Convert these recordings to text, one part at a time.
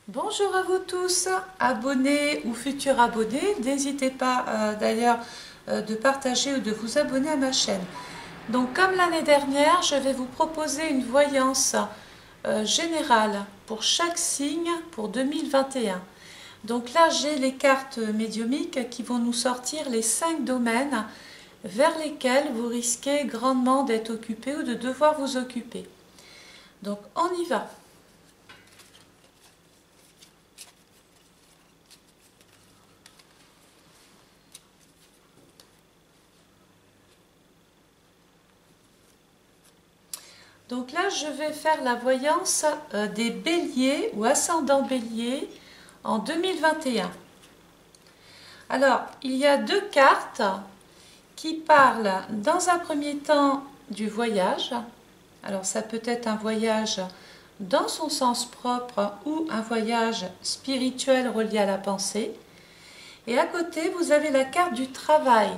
Bonjour à vous tous, abonnés ou futurs abonnés. N'hésitez pas d'ailleurs de partager ou de vous abonner à ma chaîne. Donc comme l'année dernière, je vais vous proposer une voyance générale pour chaque signe pour 2021. Donc là, j'ai les cartes médiumiques qui vont nous sortir les 5 domaines vers lesquels vous risquez grandement d'être occupé ou de devoir vous occuper. Donc on y va. Donc là, je vais faire la voyance des béliers ou ascendants béliers en 2021. Alors, il y a deux cartes qui parlent dans un premier temps du voyage. Alors, ça peut être un voyage dans son sens propre ou un voyage spirituel relié à la pensée. Et à côté, vous avez la carte du travail.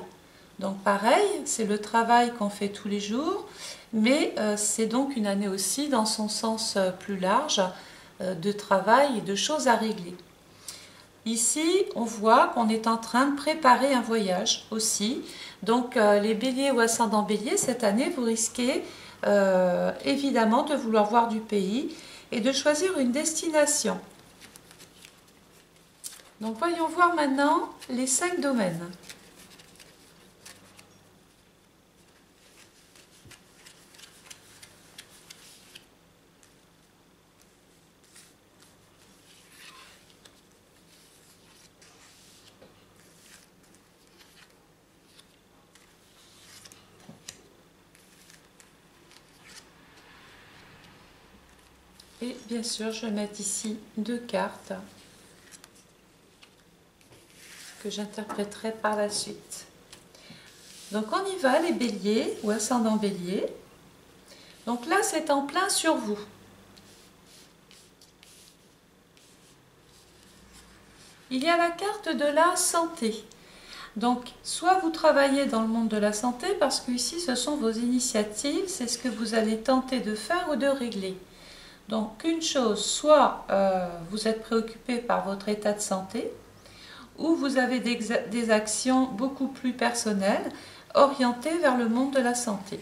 Donc pareil, c'est le travail qu'on fait tous les jours, mais c'est donc une année aussi dans son sens plus large de travail et de choses à régler. Ici, on voit qu'on est en train de préparer un voyage aussi. Donc les béliers ou ascendants béliers, cette année, vous risquez évidemment de vouloir voir du pays et de choisir une destination. Donc voyons voir maintenant les 5 domaines. Et bien sûr, je vais mettre ici deux cartes que j'interpréterai par la suite. Donc on y va, les béliers ou ascendants béliers. Donc là, c'est en plein sur vous. Il y a la carte de la santé. Donc, soit vous travaillez dans le monde de la santé, parce que ici, ce sont vos initiatives, c'est ce que vous allez tenter de faire ou de régler. Donc, une chose, soit vous êtes préoccupé par votre état de santé, ou vous avez des actions beaucoup plus personnelles, orientées vers le monde de la santé.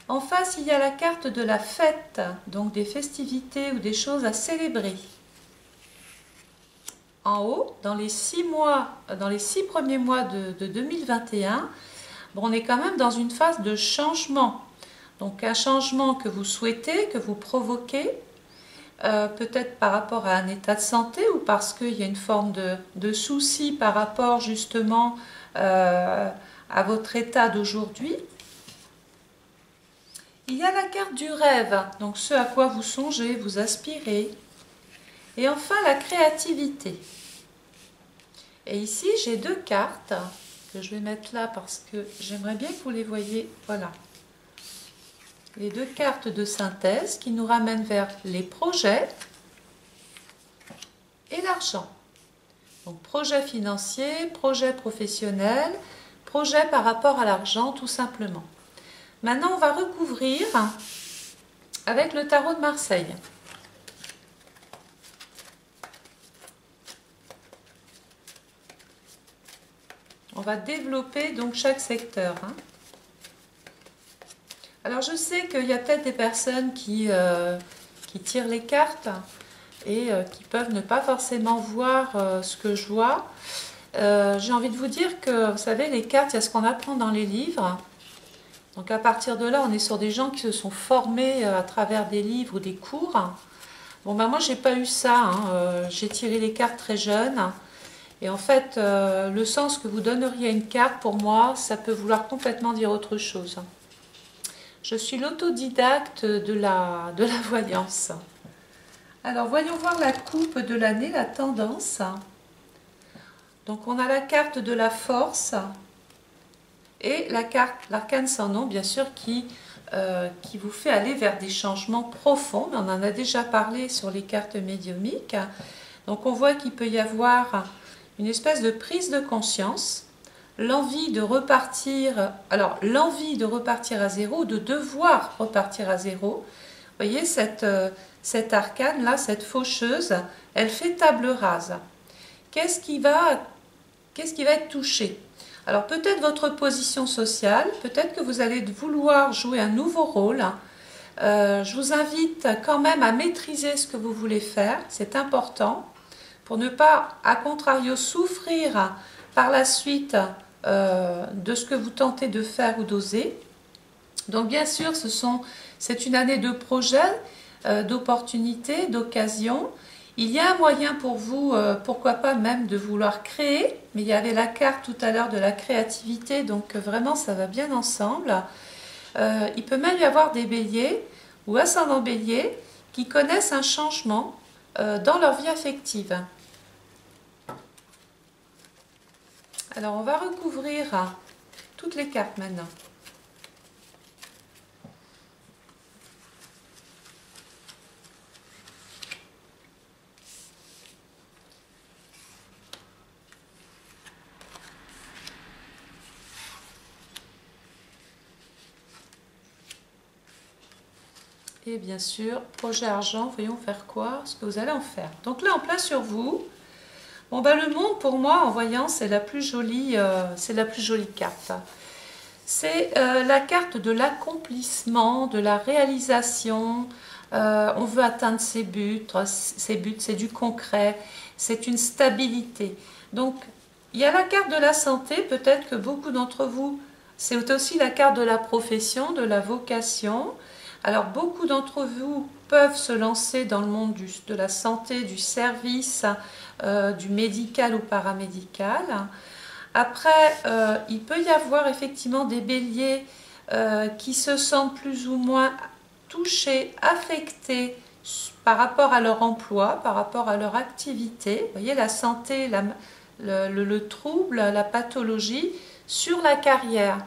En face, il y a la carte de la fête, donc des festivités ou des choses à célébrer. En haut, dans les 6 premiers mois de 2021, bon, on est quand même dans une phase de changement. Donc un changement que vous souhaitez, que vous provoquez, peut-être par rapport à un état de santé ou parce qu'il y a une forme de souci par rapport justement à votre état d'aujourd'hui. Il y a la carte du rêve, donc ce à quoi vous songez, vous aspirez. Et enfin la créativité. Et ici j'ai deux cartes que je vais mettre là parce que j'aimerais bien que vous les voyez. Voilà. Les deux cartes de synthèse qui nous ramènent vers les projets et l'argent. Donc projet financier, projet professionnel, projet par rapport à l'argent tout simplement. Maintenant on va recouvrir avec le tarot de Marseille. On va développer donc chaque secteur. Alors je sais qu'il y a peut-être des personnes qui tirent les cartes et qui peuvent ne pas forcément voir ce que je vois. J'ai envie de vous dire que, vous savez, les cartes, il y a ce qu'on apprend dans les livres. Donc à partir de là, on est sur des gens qui se sont formés à travers des livres ou des cours. Bon, ben moi, j'ai pas eu ça. J'ai tiré les cartes très jeune. Et en fait, le sens que vous donneriez à une carte, pour moi, ça peut vouloir complètement dire autre chose. Je suis l'autodidacte de la voyance. Alors, voyons voir la coupe de l'année, la tendance. Donc, on a la carte de la force et la carte, l'arcane sans nom, bien sûr, qui vous fait aller vers des changements profonds. On en a déjà parlé sur les cartes médiumiques. Donc, on voit qu'il peut y avoir une espèce de prise de conscience, l'envie de repartir, alors l'envie de repartir à zéro, de devoir repartir à zéro, voyez, cette arcane-là, cette faucheuse, elle fait table rase. Qu'est-ce qui va être touché? Alors peut-être votre position sociale, peut-être que vous allez vouloir jouer un nouveau rôle. Je vous invite quand même à maîtriser ce que vous voulez faire, c'est important, pour ne pas, à contrario, souffrir par la suite de ce que vous tentez de faire ou d'oser. Donc bien sûr, c'est une année de projets, d'opportunités, d'occasions. Il y a un moyen pour vous, pourquoi pas même de vouloir créer, mais il y avait la carte tout à l'heure de la créativité, donc vraiment ça va bien ensemble. Il peut même y avoir des béliers ou ascendants béliers qui connaissent un changement dans leur vie affective. Alors on va recouvrir toutes les cartes maintenant. Et bien sûr, projet argent, voyons faire quoi, ce que vous allez en faire. Donc là, en plein sur vous. Bon, ben, le monde, pour moi, en voyant, c'est la plus jolie carte. C'est la carte de l'accomplissement, de la réalisation. On veut atteindre ses buts, c'est du concret, c'est une stabilité. Donc, il y a la carte de la santé, peut-être que beaucoup d'entre vous, c'est aussi la carte de la profession, de la vocation. Alors, beaucoup d'entre vous peuvent se lancer dans le monde de la santé, du service, du médical ou paramédical. Après, il peut y avoir effectivement des béliers qui se sentent plus ou moins touchés, affectés par rapport à leur emploi, par rapport à leur activité. Vous voyez, la santé, le trouble, la pathologie sur la carrière.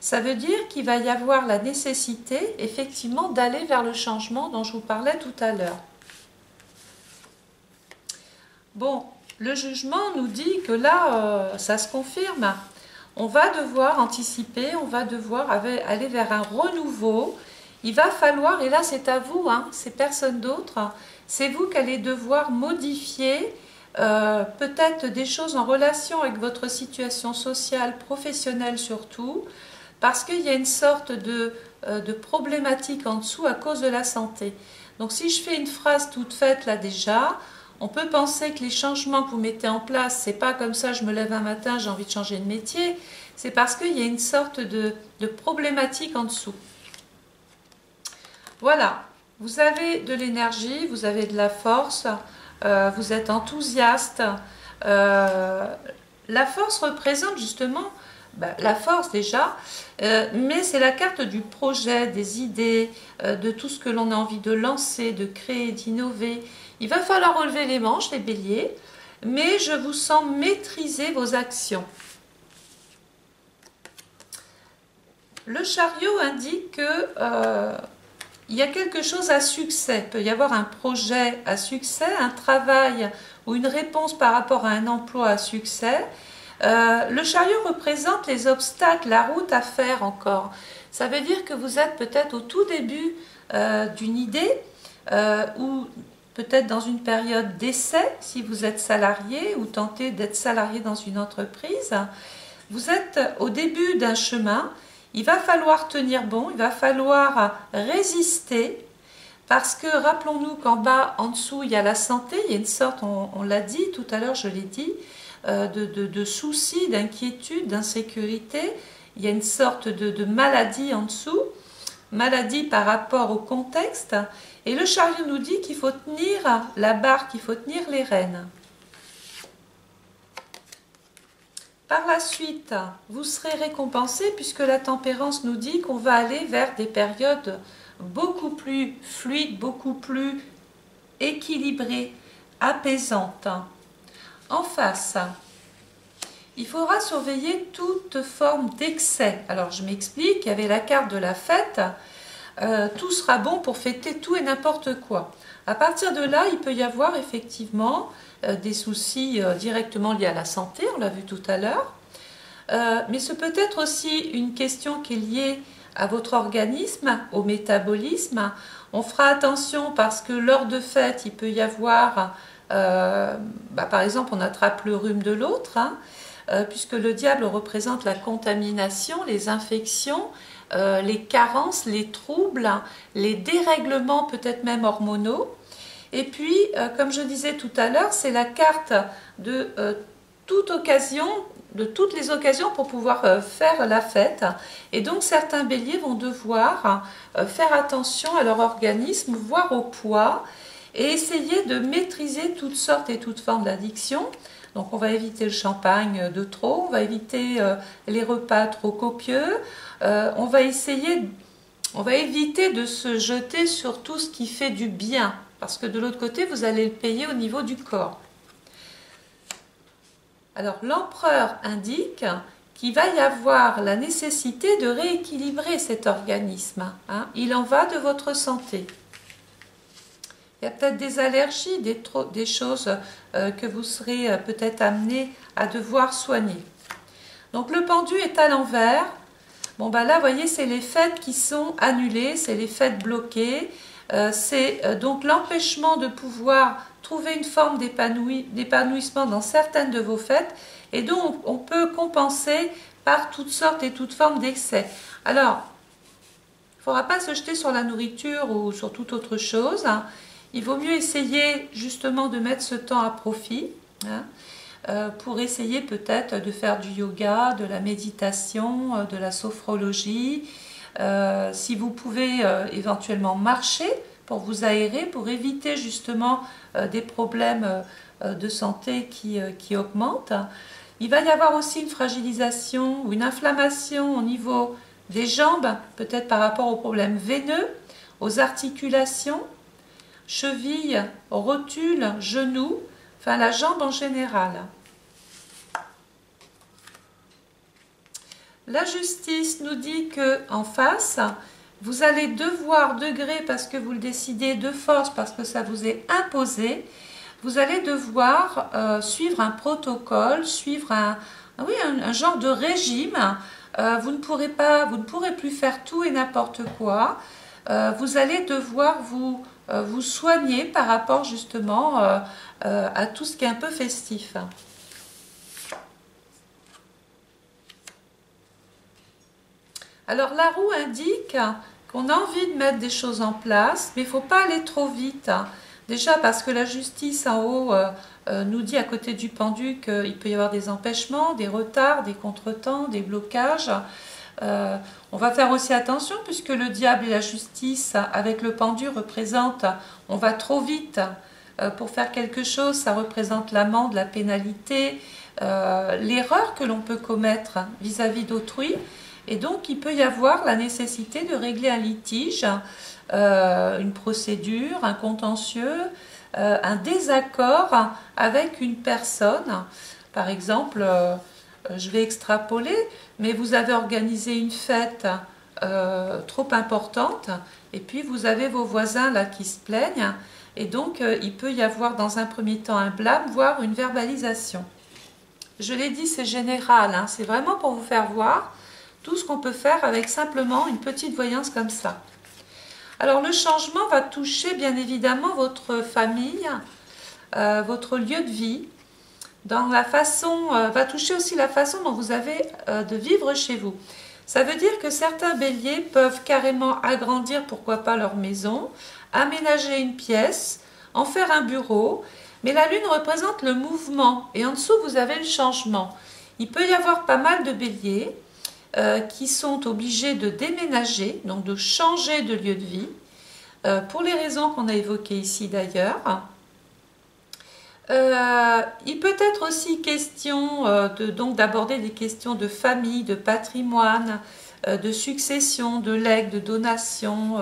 Ça veut dire qu'il va y avoir la nécessité, effectivement, d'aller vers le changement dont je vous parlais tout à l'heure. Bon, le jugement nous dit que là, ça se confirme. On va devoir anticiper, on va devoir aller vers un renouveau. Il va falloir, et là c'est à vous, hein, c'est personne d'autre, c'est vous qui allez devoir modifier peut-être des choses en relation avec votre situation sociale, professionnelle surtout, parce qu'il y a une sorte de problématique en dessous à cause de la santé. Donc si je fais une phrase toute faite là déjà, on peut penser que les changements que vous mettez en place, c'est pas comme ça, je me lève un matin, j'ai envie de changer de métier, c'est parce qu'il y a une sorte de problématique en dessous. Voilà, vous avez de l'énergie, vous avez de la force, vous êtes enthousiaste. La force représente justement la force déjà, mais c'est la carte du projet, des idées, de tout ce que l'on a envie de lancer, de créer, d'innover. Il va falloir relever les manches, les béliers, mais je vous sens maîtriser vos actions. Le chariot indique que il y a quelque chose à succès. Il peut y avoir un projet à succès, un travail ou une réponse par rapport à un emploi à succès. Le chariot représente les obstacles, la route à faire encore. Ça veut dire que vous êtes peut-être au tout début d'une idée ou peut-être dans une période d'essai si vous êtes salarié ou tentez d'être salarié dans une entreprise. Vous êtes au début d'un chemin. Il va falloir tenir bon, il va falloir résister parce que rappelons-nous qu'en bas, en dessous, il y a la santé, il y a une sorte, on l'a dit tout à l'heure, je l'ai dit, de soucis, d'inquiétude, d'insécurité. Il y a une sorte de maladie en dessous, maladie par rapport au contexte. Et le chariot nous dit qu'il faut tenir la barque, qu'il faut tenir les rênes. Par la suite, vous serez récompensé puisque la tempérance nous dit qu'on va aller vers des périodes beaucoup plus fluides, beaucoup plus équilibrées, apaisantes. En face, il faudra surveiller toute forme d'excès. Alors je m'explique, il y avait la carte de la fête, tout sera bon pour fêter tout et n'importe quoi. À partir de là, il peut y avoir effectivement des soucis directement liés à la santé, on l'a vu tout à l'heure, mais ce peut être aussi une question qui est liée à votre organisme, au métabolisme. On fera attention parce que lors de fêtes, il peut y avoir, par exemple, on attrape le rhume de l'autre, hein, puisque le diable représente la contamination, les infections, les carences, les troubles, les dérèglements peut-être même hormonaux. Et puis, comme je disais tout à l'heure, c'est la carte de toute occasion, de toutes les occasions pour pouvoir faire la fête. Et donc, certains béliers vont devoir faire attention à leur organisme, voire au poids, et essayer de maîtriser toutes sortes et toutes formes d'addiction. Donc, on va éviter le champagne de trop, on va éviter les repas trop copieux, on va éviter de se jeter sur tout ce qui fait du bien, parce que de l'autre côté, vous allez le payer au niveau du corps. Alors, l'empereur indique qu'il va y avoir la nécessité de rééquilibrer cet organisme, hein. Il en va de votre santé. Il y a peut-être des allergies, des choses que vous serez peut-être amené à devoir soigner. Donc, le pendu est à l'envers. Bon, là, vous voyez, c'est les fêtes qui sont annulées, c'est les fêtes bloquées. C'est donc l'empêchement de pouvoir trouver une forme d'épanouissement dans certaines de vos fêtes, et donc on peut compenser par toutes sortes et toutes formes d'excès. Alors, il ne faudra pas se jeter sur la nourriture ou sur toute autre chose, hein. Il vaut mieux essayer justement de mettre ce temps à profit, hein, pour essayer peut-être de faire du yoga, de la méditation, de la sophrologie. Si vous pouvez éventuellement marcher pour vous aérer, pour éviter justement des problèmes de santé qui augmentent. Il va y avoir aussi une fragilisation ou une inflammation au niveau des jambes, peut-être par rapport aux problèmes veineux, aux articulations, chevilles, rotules, genoux, enfin la jambe en général. La justice nous dit qu'en face, vous allez devoir, de gré, parce que vous le décidez, de force, parce que ça vous est imposé, vous allez devoir suivre un protocole, suivre un genre de régime. Vous ne pourrez plus faire tout et n'importe quoi. Vous allez devoir vous soigner par rapport justement à tout ce qui est un peu festif. Alors la roue indique qu'on a envie de mettre des choses en place, mais il ne faut pas aller trop vite. Déjà parce que la justice en haut nous dit à côté du pendu qu'il peut y avoir des empêchements, des retards, des contretemps, des blocages. On va faire aussi attention puisque le diable et la justice avec le pendu représentent on va trop vite pour faire quelque chose, ça représente l'amende, la pénalité, l'erreur que l'on peut commettre vis-à-vis d'autrui. Et donc, il peut y avoir la nécessité de régler un litige, une procédure, un contentieux, un désaccord avec une personne. Par exemple, je vais extrapoler, mais vous avez organisé une fête trop importante, et puis vous avez vos voisins là qui se plaignent, et donc il peut y avoir dans un premier temps un blâme, voire une verbalisation. Je l'ai dit, c'est général, hein, c'est vraiment pour vous faire voir tout ce qu'on peut faire avec simplement une petite voyance comme ça. Alors le changement va toucher bien évidemment votre famille, votre lieu de vie, dans la façon, va toucher aussi la façon dont vous avez de vivre chez vous. Ça veut dire que certains béliers peuvent carrément agrandir, pourquoi pas, leur maison, aménager une pièce, en faire un bureau, mais la lune représente le mouvement et en dessous vous avez le changement. Il peut y avoir pas mal de béliers qui sont obligés de déménager, donc de changer de lieu de vie, pour les raisons qu'on a évoquées ici d'ailleurs. Il peut être aussi question d'aborder des questions de famille, de patrimoine, de succession, de legs, de donation,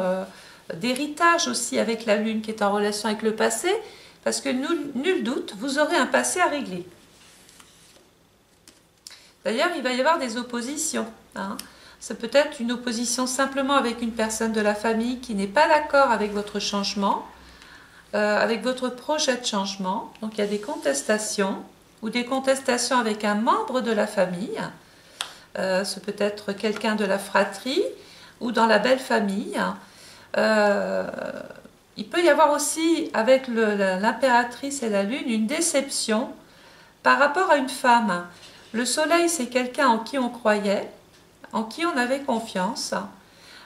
d'héritage aussi avec la lune qui est en relation avec le passé, parce que nul doute, vous aurez un passé à régler. D'ailleurs, il va y avoir des oppositions, hein. C'est peut-être une opposition simplement avec une personne de la famille qui n'est pas d'accord avec votre changement, avec votre projet de changement. Donc il y a des contestations ou des contestations avec un membre de la famille. C'est peut-être quelqu'un de la fratrie ou dans la belle famille. Il peut y avoir aussi avec l'impératrice et la lune une déception par rapport à une femme. Le soleil, c'est quelqu'un en qui on croyait, en qui on avait confiance,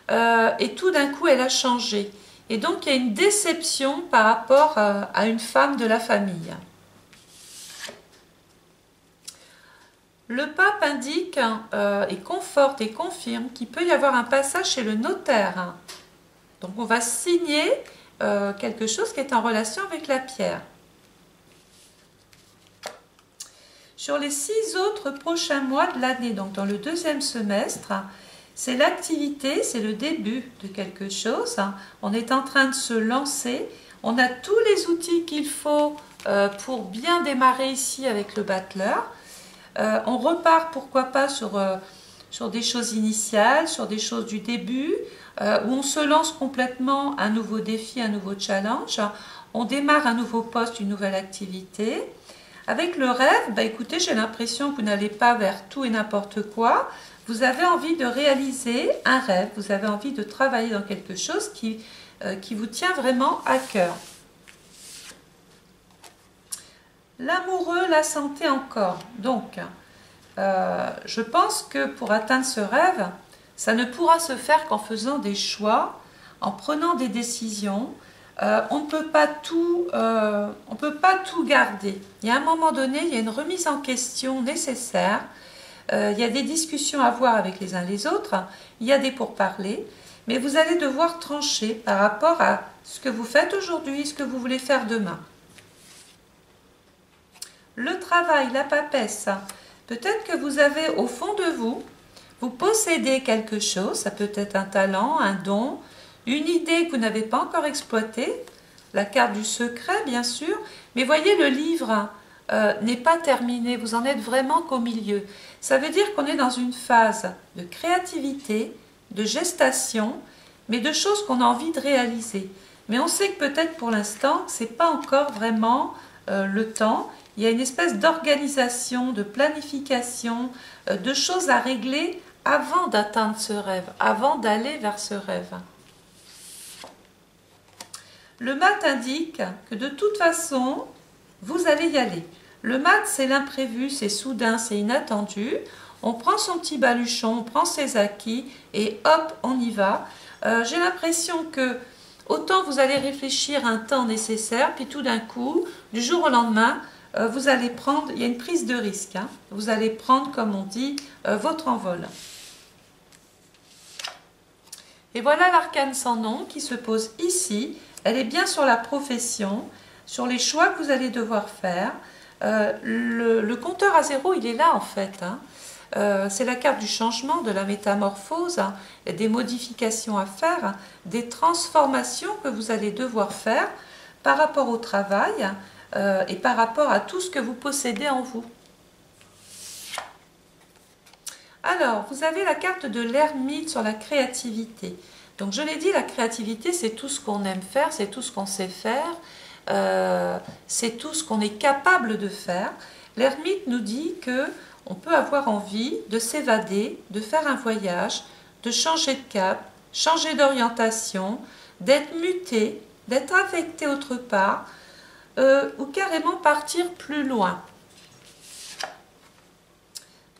et tout d'un coup elle a changé. Et donc il y a une déception par rapport à une femme de la famille. Le pape indique et conforte et confirme qu'il peut y avoir un passage chez le notaire. Donc on va signer quelque chose qui est en relation avec la pierre. Sur les 6 autres prochains mois de l'année, donc dans le deuxième semestre, c'est l'activité, c'est le début de quelque chose. On est en train de se lancer. On a tous les outils qu'il faut pour bien démarrer ici avec le battleur. On repart, pourquoi pas, sur des choses initiales, sur des choses du début, où on se lance complètement un nouveau défi, un nouveau challenge. On démarre un nouveau poste, une nouvelle activité. Avec le rêve, écoutez, j'ai l'impression que vous n'allez pas vers tout et n'importe quoi. Vous avez envie de réaliser un rêve, vous avez envie de travailler dans quelque chose qui vous tient vraiment à cœur. L'amoureux, la santé encore. Donc, je pense que pour atteindre ce rêve, ça ne pourra se faire qu'en faisant des choix, en prenant des décisions. On ne peut pas tout garder. Il y a un moment donné, il y a une remise en question nécessaire. Il y a des discussions à avoir avec les uns les autres. Il y a des pourparlers. Mais vous allez devoir trancher par rapport à ce que vous faites aujourd'hui, ce que vous voulez faire demain. Le travail, la papesse. Peut-être que vous avez au fond de vous, vous possédez quelque chose, ça peut être un talent, un don, une idée que vous n'avez pas encore exploitée, la carte du secret bien sûr, mais voyez le livre n'est pas terminé, vous en êtes vraiment qu'au milieu. Ça veut dire qu'on est dans une phase de créativité, de gestation, mais de choses qu'on a envie de réaliser. Mais on sait que peut-être pour l'instant, ce n'est pas encore vraiment le temps. Il y a une espèce d'organisation, de planification, de choses à régler avant d'atteindre ce rêve, avant d'aller vers ce rêve. Le mat indique que de toute façon, vous allez y aller. Le mat, c'est l'imprévu, c'est soudain, c'est inattendu. On prend son petit baluchon, on prend ses acquis et hop, on y va. J'ai l'impression que autant vous allez réfléchir un temps nécessaire, puis tout d'un coup, du jour au lendemain, vous allez prendre, il y a une prise de risque, hein, vous allez prendre, comme on dit, votre envol. Et voilà l'arcane sans nom qui se pose ici. Elle est bien sur la profession, sur les choix que vous allez devoir faire. Le compteur à zéro, il est là en fait. Hein. C'est la carte du changement, de la métamorphose, hein, des modifications à faire, des transformations que vous allez devoir faire par rapport au travail et par rapport à tout ce que vous possédez en vous. Alors, vous avez la carte de l'ermite sur la créativité. Donc, je l'ai dit, la créativité, c'est tout ce qu'on aime faire, c'est tout ce qu'on sait faire, c'est tout ce qu'on est capable de faire. L'ermite nous dit que on peut avoir envie de s'évader, de faire un voyage, de changer de cap, changer d'orientation, d'être muté, d'être affecté autre part, ou carrément partir plus loin.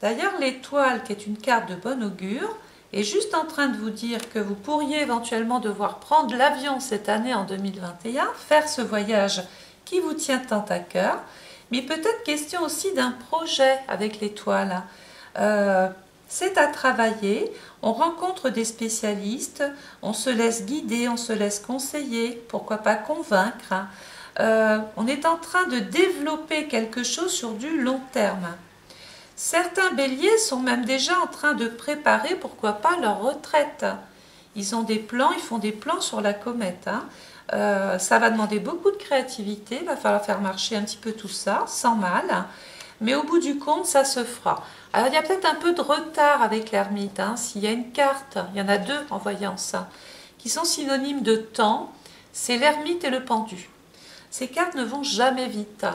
D'ailleurs, l'étoile, qui est une carte de bon augure, est juste en train de vous dire que vous pourriez éventuellement devoir prendre l'avion cette année en 2021, faire ce voyage qui vous tient tant à cœur, mais peut-être question aussi d'un projet avec l'étoile. C'est à travailler, on rencontre des spécialistes, on se laisse guider, on se laisse conseiller, pourquoi pas convaincre. On est en train de développer quelque chose sur du long terme. Certains béliers sont même déjà en train de préparer, pourquoi pas, leur retraite. Ils ont des plans, ils font des plans sur la comète. Hein. Ça va demander beaucoup de créativité, il va falloir faire marcher un petit peu tout ça, sans mal. Mais au bout du compte, ça se fera. Alors il y a peut-être un peu de retard avec l'ermite. Hein. S'il y a une carte, il y en a deux en voyance, qui sont synonymes de temps, c'est l'ermite et le pendu. Ces cartes ne vont jamais vite.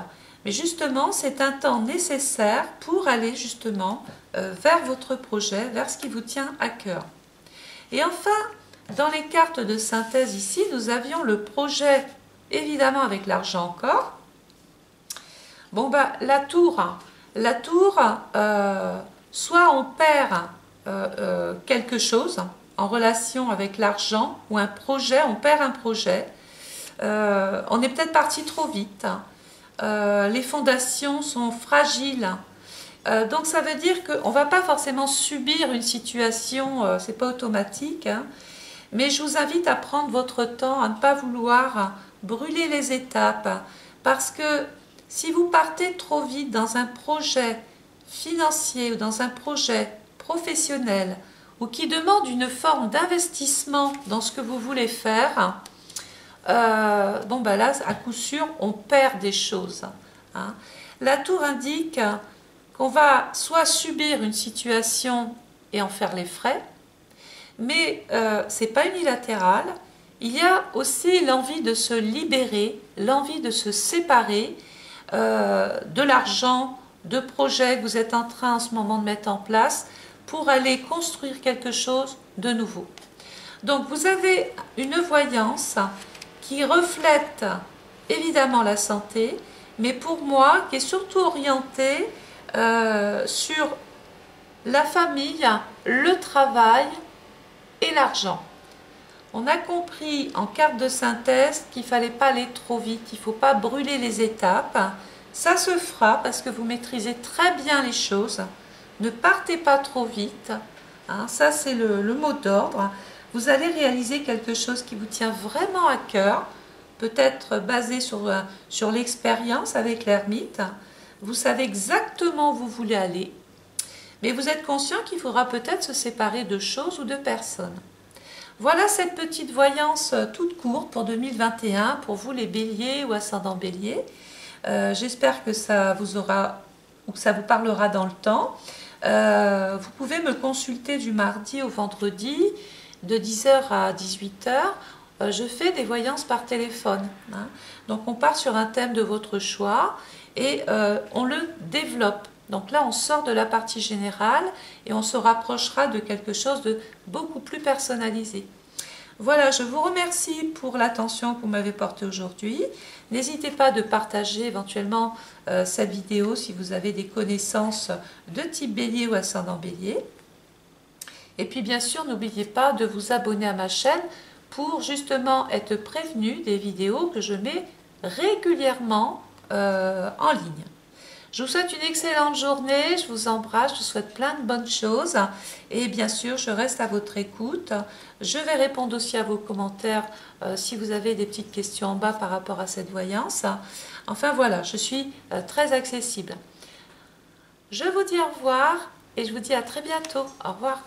Mais justement, c'est un temps nécessaire pour aller justement vers votre projet, vers ce qui vous tient à cœur. Et enfin, dans les cartes de synthèse ici, nous avions le projet, évidemment avec l'argent encore. Bon, bah, la tour, soit on perd quelque chose en relation avec l'argent ou un projet, on perd un projet. On est peut-être parti trop vite. Les fondations sont fragiles. Donc ça veut dire qu'on ne va pas forcément subir une situation, c'est pas automatique, hein, mais je vous invite à prendre votre temps, à ne pas vouloir brûler les étapes, parce que si vous partez trop vite dans un projet financier ou dans un projet professionnel ou qui demande une forme d'investissement dans ce que vous voulez faire, bon ben là, à coup sûr, on perd des choses. Hein. La tour indique qu'on va soit subir une situation et en faire les frais, mais ce n'est pas unilatéral. Il y a aussi l'envie de se libérer, l'envie de se séparer de l'argent, de projets que vous êtes en train en ce moment de mettre en place pour aller construire quelque chose de nouveau. Donc vous avez une voyance qui reflète évidemment la santé, mais pour moi qui est surtout orientée sur la famille, le travail et l'argent. On a compris en carte de synthèse qu'il ne fallait pas aller trop vite, il ne faut pas brûler les étapes. Ça se fera parce que vous maîtrisez très bien les choses. Ne partez pas trop vite. Hein, ça, c'est le mot d'ordre. Vous allez réaliser quelque chose qui vous tient vraiment à cœur, peut-être basé sur l'expérience avec l'ermite. Vous savez exactement où vous voulez aller, mais vous êtes conscient qu'il faudra peut-être se séparer de choses ou de personnes. Voilà cette petite voyance toute courte pour 2021, pour vous les béliers ou ascendants béliers. J'espère que ça vous aura ou que ça vous parlera dans le temps. Vous pouvez me consulter du mardi au vendredi de 10h à 18h. Je fais des voyances par téléphone. Hein. Donc on part sur un thème de votre choix et on le développe. Donc là on sort de la partie générale et on se rapprochera de quelque chose de beaucoup plus personnalisé. Voilà, je vous remercie pour l'attention que vous m'avez portée aujourd'hui. N'hésitez pas de partager éventuellement cette vidéo si vous avez des connaissances de type bélier ou ascendant bélier. Et puis bien sûr, n'oubliez pas de vous abonner à ma chaîne pour justement être prévenu des vidéos que je mets régulièrement en ligne. Je vous souhaite une excellente journée, je vous embrasse, je vous souhaite plein de bonnes choses et bien sûr je reste à votre écoute. Je vais répondre aussi à vos commentaires si vous avez des petites questions en bas par rapport à cette voyance. Enfin voilà, je suis très accessible. Je vous dis au revoir et je vous dis à très bientôt. Au revoir.